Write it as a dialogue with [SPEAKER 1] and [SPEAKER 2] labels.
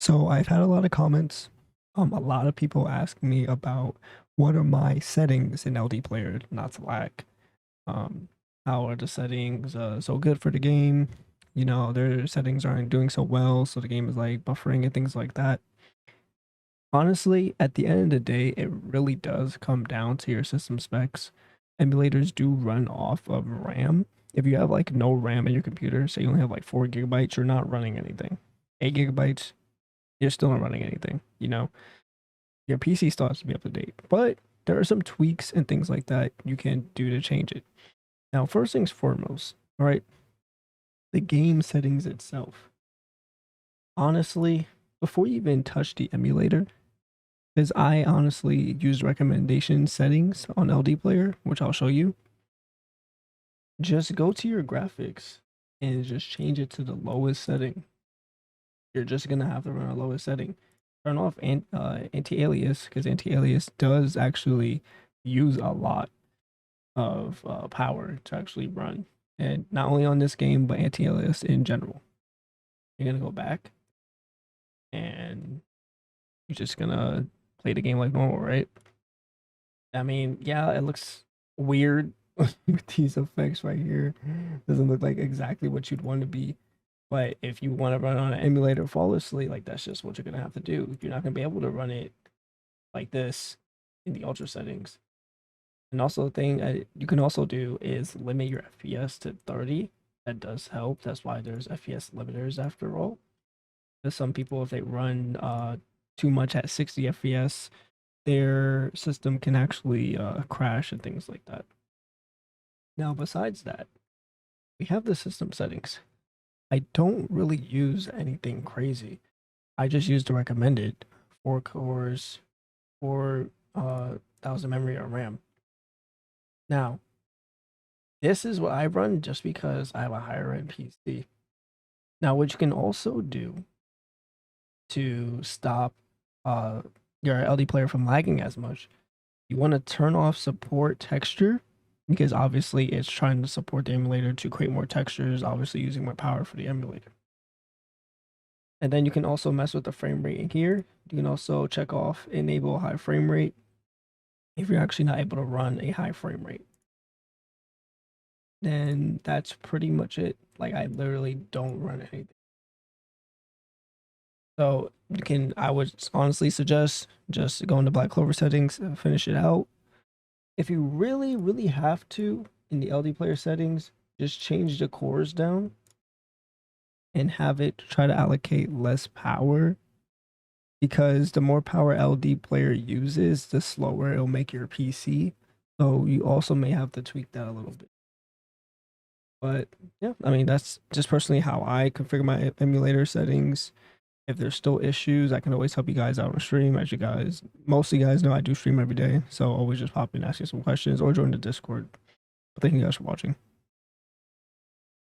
[SPEAKER 1] So I've had a lot of comments. A lot of people ask me about what are my settings in LD player not to lag. Um, how are the settings so good for the game? You know, their settings aren't doing so well, so the game is like buffering and things like that. Honestly, at the end of the day, it really does come down to your system specs. Emulators do run off of RAM. If you have like no RAM in your computer, say you only have like 4 GB, you're not running anything. 8 GB, you're still not running anything. You know, your PC still has to be up to date, but there are some tweaks and things like that you can do to change it. Now, first things foremost, all right, the game settings itself. Honestly, before you even touch the emulator, because I honestly use recommendation settings on LD player, which I'll show you. Just go to your graphics and just change it to the lowest setting. You're just gonna have to run a lowest setting. Turn off anti-alias, because anti-alias does actually use a lot of power to actually run, and not only on this game but anti-alias in general. You're gonna go back and you're just gonna play the game like normal, right? I mean, yeah, it looks weird with these effects right here. Doesn't look like exactly what you'd want to be. But if you want to run on an emulator flawlessly, like that's just what you're gonna have to do. You're not gonna be able to run it like this in the ultra settings. And also the thing you can also do is limit your FPS to 30. That does help. That's why there's FPS limiters after all. Because some people, if they run too much at 60 FPS, their system can actually crash and things like that. Now, besides that, we have the system settings. I don't really use anything crazy. I just use the recommended 4 cores, 4,000 memory or RAM. Now, this is what I run just because I have a higher end PC. Now, what you can also do to stop your LD player from lagging as much, you want to turn off support texture, because obviously it's trying to support the emulator to create more textures, obviously using more power for the emulator. And then you can also mess with the frame rate in here. You can also check off enable high frame rate if you're actually not able to run a high frame rate. Then that's pretty much it. Like, I literally don't run anything. So you can, I would honestly suggest just go into Black Clover settings and finish it out. If you really, really have to, in the LD player settings, just change the cores down and have it try to allocate less power, because the more power LD player uses, the slower it'll make your PC. So you also may have to tweak that a little bit. But yeah, I mean, that's just personally how I configure my emulator settings. If there's still issues, I can always help you guys out on stream. As you guys, most of you guys know, I do stream every day. So always just pop in, ask you some questions, or join the Discord. But thank you guys for watching.